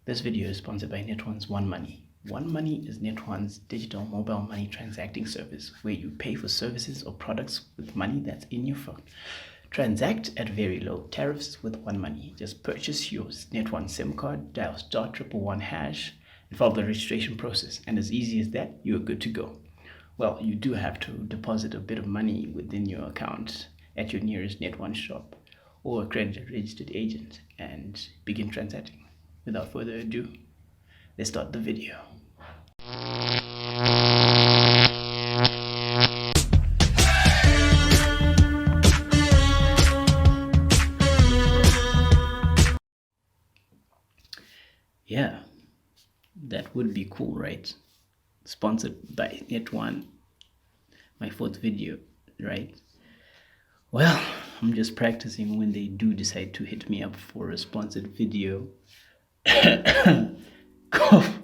This video is sponsored by Net1's One Money. One Money is Net1's digital mobile money transacting service where you pay for services or products with money that's in your phone. Transact at very low tariffs with One Money. Just purchase your Net1 SIM card, dial *111# and follow the registration process. And as easy as that, you're good to go. Well, you do have to deposit a bit of money within your account at your nearest Net1 shop or accredited registered agent and begin transacting. Without further ado, let's start the video. Yeah, that would be cool, right? Sponsored by Net1, my fourth video, right? Well, I'm just practicing when they do decide to hit me up for a sponsored video. Cough.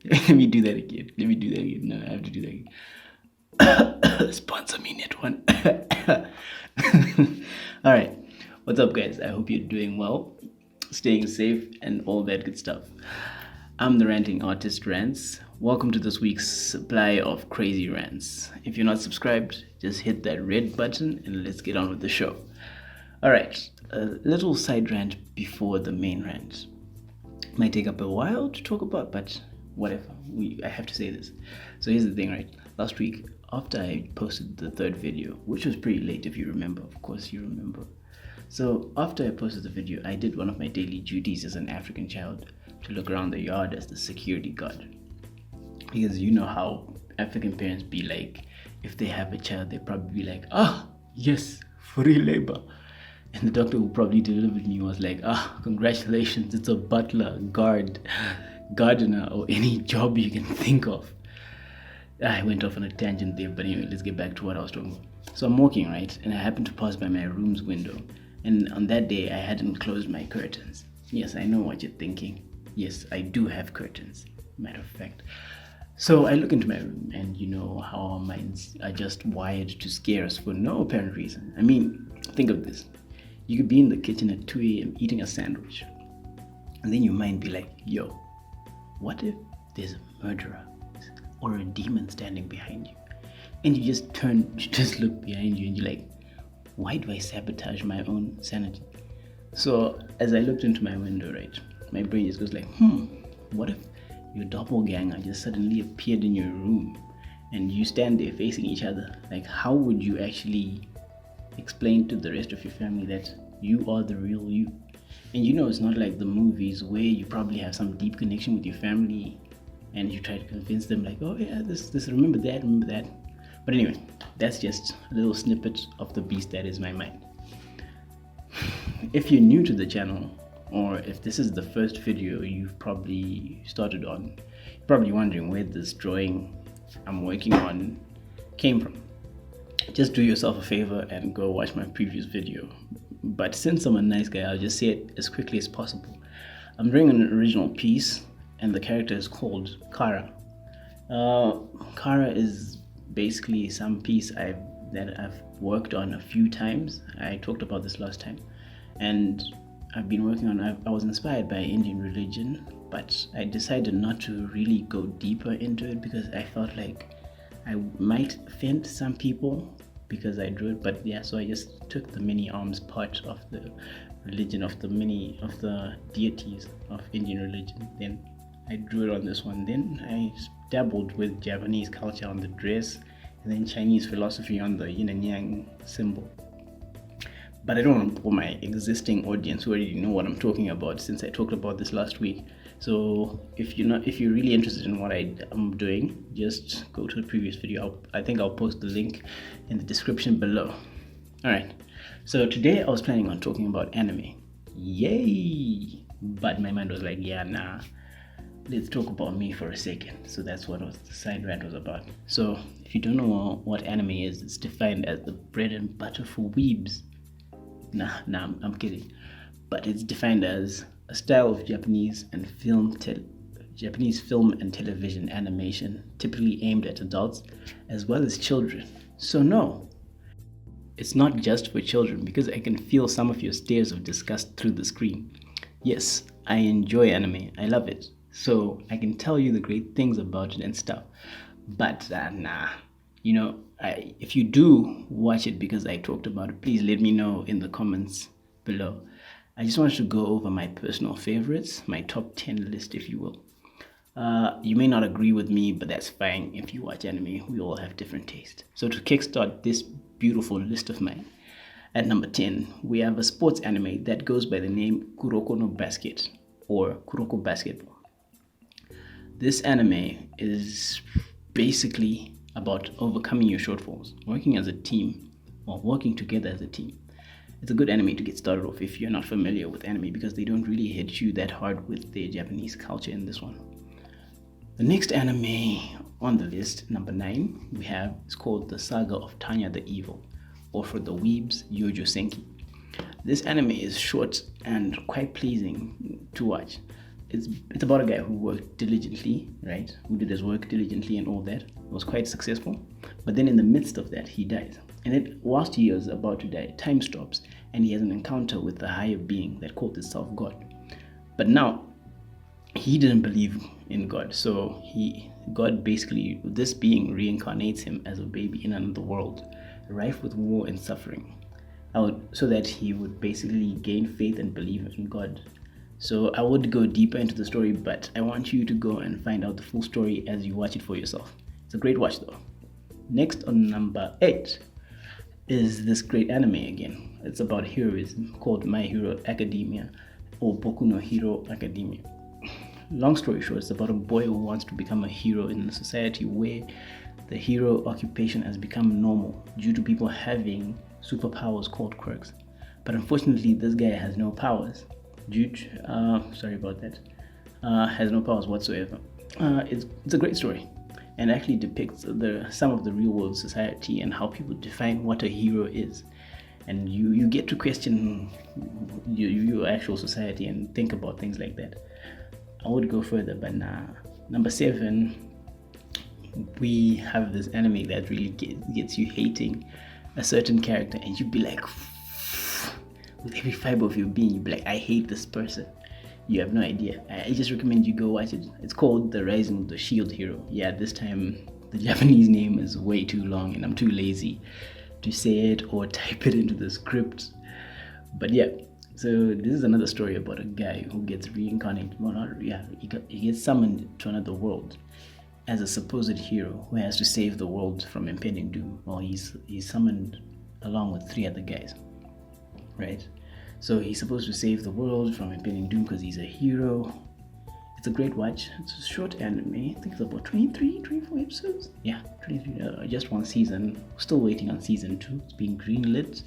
Let me do that again. No, I have to do that again. Sponsor me, Net1. All right. What's up, guys? I hope you're doing well, staying safe, and all that good stuff. I'm the ranting artist, Rantz. Welcome to this week's supply of crazy rants. If you're not subscribed, just hit that red button and let's get on with the show. All right, a little side rant before the main rant. Might take up a while to talk about, but whatever. I have to say this. So here's the thing, right? Last week, after I posted the third video, which was pretty late if you remember, of course you remember. So after I posted the video, I did one of my daily duties as an African child to look around the yard as the security guard. Because you know how African parents be like, if they have a child, they probably be like, yes, free labor. And the doctor who probably delivered me was like, congratulations, it's a butler, guard, gardener, or any job you can think of. I went off on a tangent there, but anyway, let's get back to what I was talking about. So I'm walking, right? And I happened to pass by my room's window. And on that day, I hadn't closed my curtains. Yes, I know what you're thinking. Yes, I do have curtains, matter of fact. So I look into my room, and you know how our minds are just wired to scare us for no apparent reason. I mean, think of this. You could be in the kitchen at 2 a.m. eating a sandwich, and then your mind be like, yo, what if there's a murderer or a demon standing behind you? And you just look behind you and you're like, why do I sabotage my own sanity? So as I looked into my window, right, my brain just goes like, what if your doppelganger just suddenly appeared in your room and you stand there facing each other? Like, how would you actually explain to the rest of your family that you are the real you? And you know, it's not like the movies where you probably have some deep connection with your family and you try to convince them like, oh yeah, this remember that. But anyway, that's just a little snippet of the beast that is my mind. If you're new to the channel, or if this is the first video you've probably started on, you're probably wondering where this drawing I'm working on came from. Just do yourself a favor and go watch my previous video. But since I'm a nice guy, I'll just say it as quickly as possible. I'm drawing an original piece, and the character is called Kara. Kara is basically some piece that I've worked on a few times. I talked about this last time, and I've been working on. I was inspired by Indian religion, but I decided not to really go deeper into it because I felt like I might offend some people because I drew it. But yeah, so I just took the many arms part of the religion of the deities of Indian religion. Then I drew it on this one. Then I dabbled with Japanese culture on the dress, and then Chinese philosophy on the yin and yang symbol. But I don't want to bore my existing audience who already know what I'm talking about, since I talked about this last week. So if you're really interested in what I'm doing, just go to the previous video. I think I'll post the link in the description below. All right. So today I was planning on talking about anime. Yay! But my mind was like, yeah, nah. Let's talk about me for a second. So that's what the side rant was about. So if you don't know what anime is, it's defined as the bread and butter for weebs. Nah, I'm kidding. But it's defined as a style of Japanese film and television animation, typically aimed at adults as well as children. So no, it's not just for children because I can feel some of your stares of disgust through the screen. Yes, I enjoy anime. I love it. So I can tell you the great things about it and stuff. But nah, if you do watch it because I talked about it, please let me know in the comments below. I just wanted to go over my personal favorites, my top 10 list, if you will. You may not agree with me, but that's fine. If you watch anime, we all have different tastes. So to kickstart this beautiful list of mine, at number 10, we have a sports anime that goes by the name Kuroko no Basket or Kuroko Basketball. This anime is basically about overcoming your shortfalls, working as a team, or working together as a team. It's a good anime to get started off if you're not familiar with anime because they don't really hit you that hard with their Japanese culture in this one. The next anime on the list, number 9, we have is called The Saga of Tanya the Evil, or for the weebs, Yojo Senki. This anime is short and quite pleasing to watch. It's about a guy who worked diligently, right? Who did his work diligently and all that. Was quite successful. But then in the midst of that, he dies. And whilst he is about to die, time stops and he has an encounter with a higher being that called itself God. But now, he didn't believe in God. So God basically, this being reincarnates him as a baby in another world, rife with war and suffering, so that he would basically gain faith and believe in God. So I would go deeper into the story, but I want you to go and find out the full story as you watch it for yourself. It's a great watch though. Next on number 8 is this great anime again. It's about heroism called My Hero Academia or Boku no Hero Academia. Long story short, it's about a boy who wants to become a hero in a society where the hero occupation has become normal due to people having superpowers called quirks. But unfortunately, this guy has no powers. Has no powers whatsoever. It's a great story and actually depicts some of the real world society and how people define what a hero is. And you get to question your actual society and think about things like that. I would go further, but nah. Number 7, we have this anime that really gets you hating a certain character, and you'd be like, with every fiber of your being, you'd be like, I hate this person. You have no idea. I just recommend you go watch it. It's called The Rising of the Shield Hero. Yeah, this time the Japanese name is way too long and I'm too lazy to say it or type it into the script. But yeah, so this is another story about a guy who gets reincarnated. He gets summoned to another world as a supposed hero who has to save the world from impending doom. Well, he's summoned along with 3 other guys, right? So he's supposed to save the world from impending doom because he's a hero. It's a great watch. It's a short anime. I think it's about 24 episodes. Yeah, 23. Just one season. Still waiting on season 2. It's being greenlit.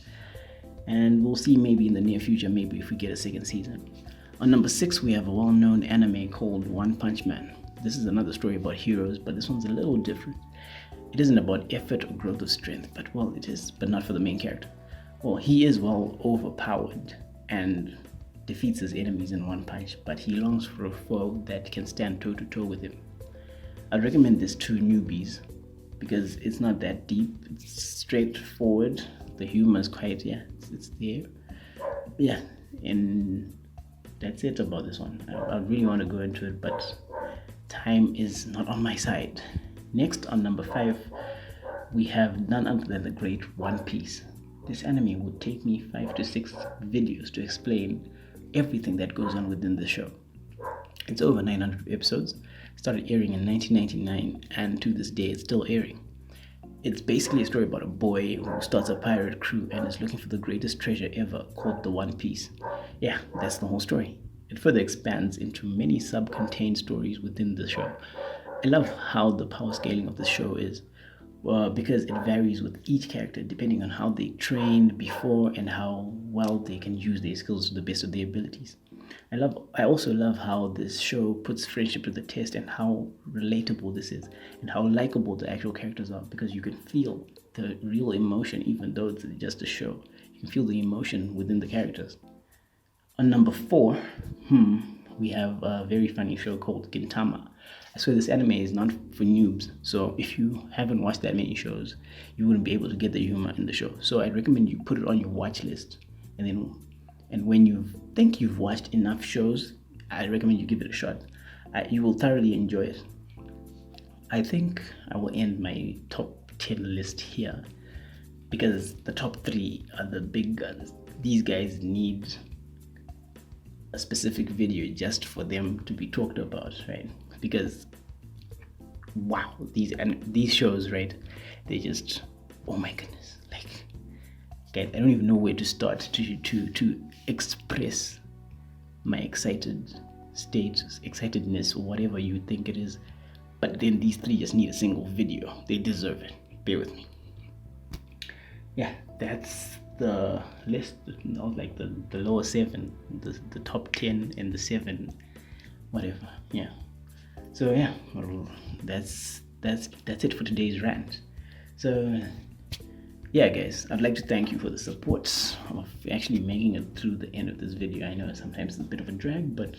And we'll see maybe in the near future, maybe if we get a second season. On number 6, we have a well-known anime called One Punch Man. This is another story about heroes, but this one's a little different. It isn't about effort or growth of strength, but well, it is, but not for the main character. Well, he is well overpowered and defeats his enemies in one punch, but he longs for a foe that can stand toe-to-toe with him. I'd recommend this to newbies because it's not that deep. It's straightforward. The humor is quite, it's there. Yeah, and that's it about this one. I really want to go into it, but time is not on my side. Next, on number 5, we have none other than the great One Piece. This anime would take me 5 to 6 videos to explain everything that goes on within the show. It's over 900 episodes, started airing in 1999, and to this day it's still airing. It's basically a story about a boy who starts a pirate crew and is looking for the greatest treasure ever called the One Piece. Yeah, that's the whole story. It further expands into many sub-contained stories within the show. I love how the power scaling of the show is, because it varies with each character depending on how they trained before and how well they can use their skills to the best of their abilities. I also love how this show puts friendship to the test and how relatable this is and how likable the actual characters are, because you can feel the real emotion even though it's just a show. You can feel the emotion within the characters. On number 4, we have a very funny show called Gintama. I swear this anime is not for noobs, so if you haven't watched that many shows, you wouldn't be able to get the humor in the show. So I recommend you put it on your watch list, and when you think you've watched enough shows, I recommend you give it a shot. You will thoroughly enjoy it. I think I will end my top 10 list here because the top 3 are the big guns. These guys need a specific video just for them to be talked about, right? Because wow, these shows, right? They just, oh my goodness, like, guys, I don't even know where to start to express my excitedness, or whatever you think it is. But then these 3 just need a single video. They deserve it. Bear with me. Yeah, that's the list. Like the lower 7, the top 10 and the 7, whatever. Yeah. So yeah, that's it for today's rant. So yeah, guys, I'd like to thank you for the support of actually making it through the end of this video. I know sometimes it's a bit of a drag, but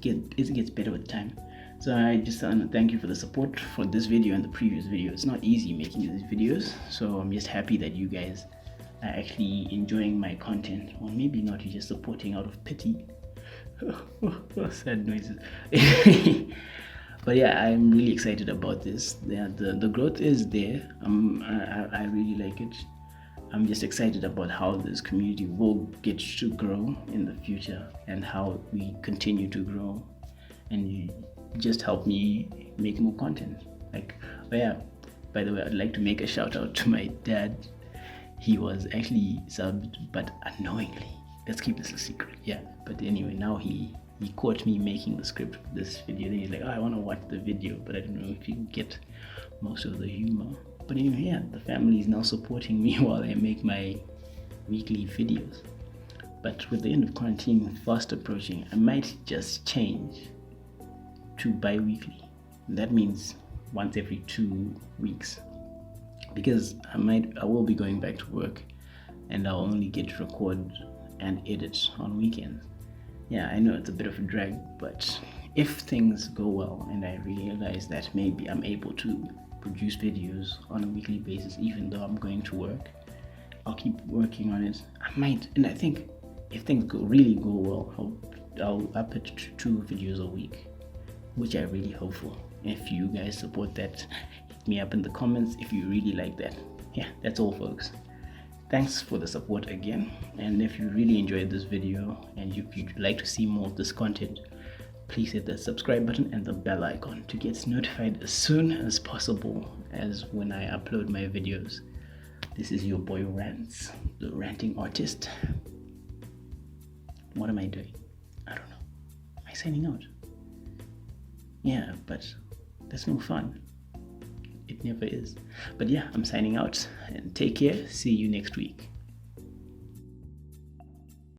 it gets better with time. So I just want to thank you for the support for this video and the previous video. It's not easy making these videos, so I'm just happy that you guys are actually enjoying my content, or maybe not, you're just supporting out of pity. Sad noises. But yeah, I'm really excited about this. The growth is there. I really like it. I'm just excited about how this community will get to grow in the future, and how we continue to grow, and you just help me make more content. Like, oh yeah, by the way, I'd like to make a shout out to my dad. He was actually subbed, but unknowingly. Let's keep this a secret. Yeah, but anyway, now he caught me making the script for this video. Then he's like, oh, I want to watch the video, but I don't know if you get most of the humor. But anyway, yeah, the family is now supporting me while I make my weekly videos. But with the end of quarantine fast approaching, I might just change to bi-weekly. That means once every 2 weeks, because I will be going back to work, and I'll only get to record and edit on weekends. Yeah, I know it's a bit of a drag, but if things go well and I realize that maybe I'm able to produce videos on a weekly basis even though I'm going to work, I'll keep working on it. I might, and I think if things really go well, I'll up it to 2 videos a week, which I really hope for. If you guys support that, hit me up in the comments if you really like that. Yeah, that's all, folks. Thanks for the support again, and if you really enjoyed this video and if you'd like to see more of this content, please hit the subscribe button and the bell icon to get notified as soon as possible as when I upload my videos. This is your boy Rantz, the ranting artist. What am I doing? I don't know. Am I signing out? Yeah, but that's no fun. It never is. But yeah, I'm signing out, and take care. See you next week.